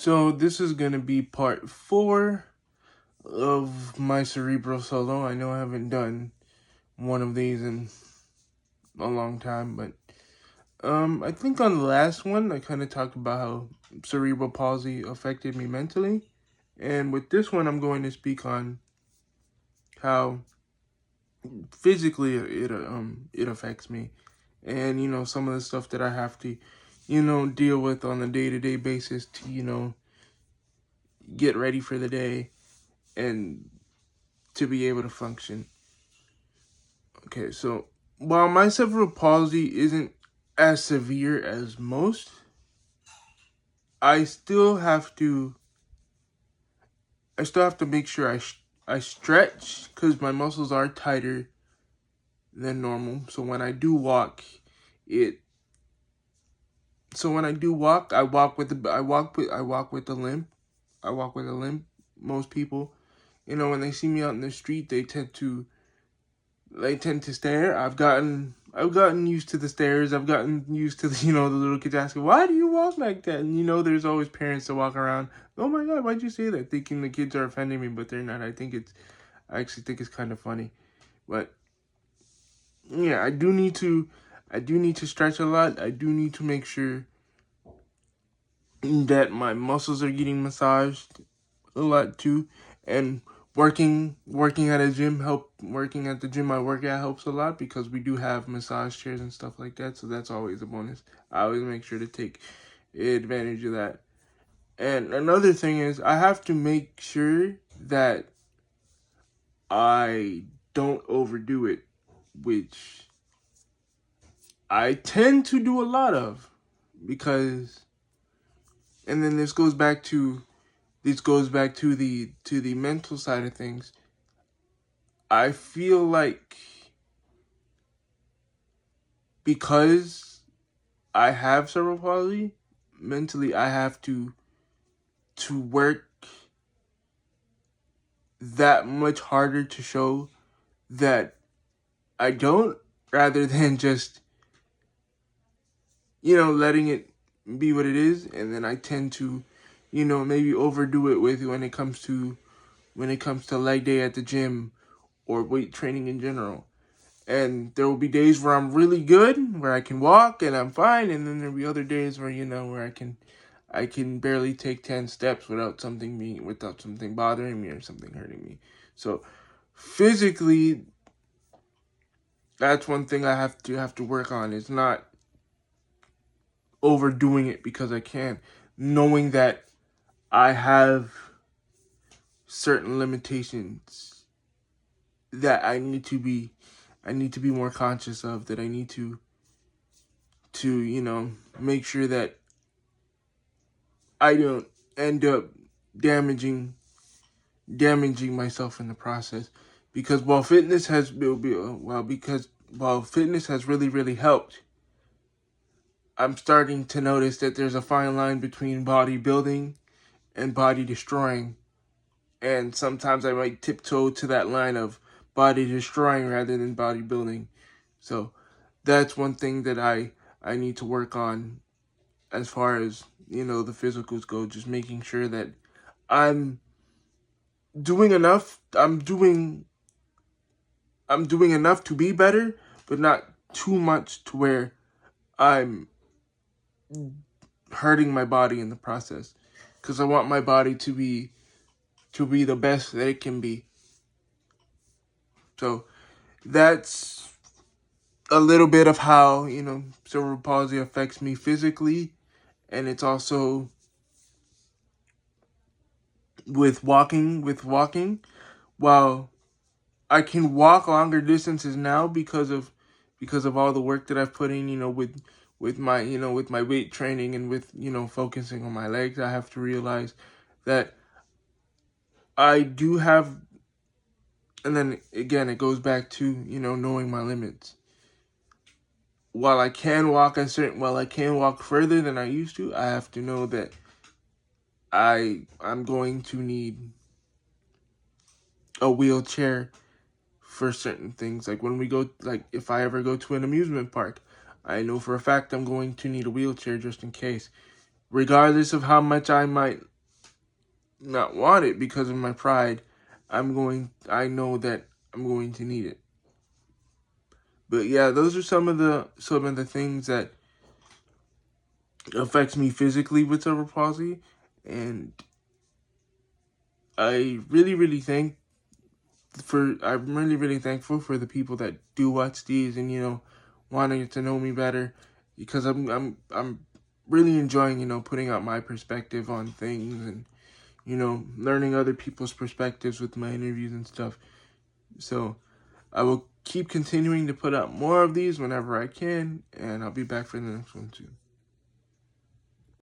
So this is going to be part 4 of my Cerebral Solo. I know I haven't done one of these in a long time, but I think on the last one I kind of talked about how cerebral palsy affected me mentally, and with this one I'm going to speak on how physically it affects me, and some of the stuff that I have to deal with on a day-to-day basis to get ready for the day and to be able to function. Okay, so while my cerebral palsy isn't as severe as most, I still have to make sure I stretch because my muscles are tighter than normal. So when I do walk, it I walk with a limp. I walk with a limp. Most people, when they see me out in the street, they tend to stare. I've gotten used to the stares. I've gotten used to the little kids asking, "Why do you walk like that?" And there's always parents that walk around, "Oh my God, why'd you say that?" Thinking the kids are offending me, but they're not. I actually think it's kind of funny. But yeah, I do need to stretch a lot. I do need to make sure that my muscles are getting massaged a lot too, and working at a gym working at the gym I work at helps a lot because we do have massage chairs and stuff like that, so that's always a bonus. I always make sure to take advantage of that. And another thing is I have to make sure that I don't overdo it, which I tend to do a lot of, because and then this goes back to the mental side of things. I feel like because I have cerebral palsy, mentally I have to work that much harder to show that I don't, rather than just letting it be what it is. And then I tend to maybe overdo it with when it comes to leg day at the gym or weight training in general. And there will be days where I'm really good, where I can walk and I'm fine, and then there'll be other days where where I can barely take 10 steps without something bothering me or something hurting me. So physically, that's one thing I have to work on, is not overdoing it because I can, knowing that I have certain limitations that I need to be more conscious of, that I need to make sure that I don't end up damaging myself in the process. Because while fitness has really helped, I'm starting to notice that there's a fine line between bodybuilding and body destroying. And sometimes I might tiptoe to that line of body destroying rather than bodybuilding. So that's one thing that I need to work on as far as, the physicals go. Just making sure that I'm doing enough. I'm doing enough to be better, but not too much to where I'm hurting my body in the process. Because I want my body to be the best that it can be. So that's a little bit of how, cerebral palsy affects me physically. And it's also with walking. While I can walk longer distances now because of all the work that I've put in, with my weight training and with, focusing on my legs, I have to realize that I do have, and then again, it goes back to, knowing my limits. While I can walk further than I used to, I have to know that I'm going to need a wheelchair for certain things. Like when we go, if I ever go to an amusement park, I know for a fact I'm going to need a wheelchair just in case. Regardless of how much I might not want it because of my pride, I know that I'm going to need it. But yeah, those are some of the things that affects me physically with cerebral palsy, and I'm really thankful for the people that do watch these and want to get to know me better, because I'm really enjoying putting out my perspective on things, and learning other people's perspectives with my interviews and stuff. So I will keep continuing to put out more of these whenever I can, and I'll be back for the next one too.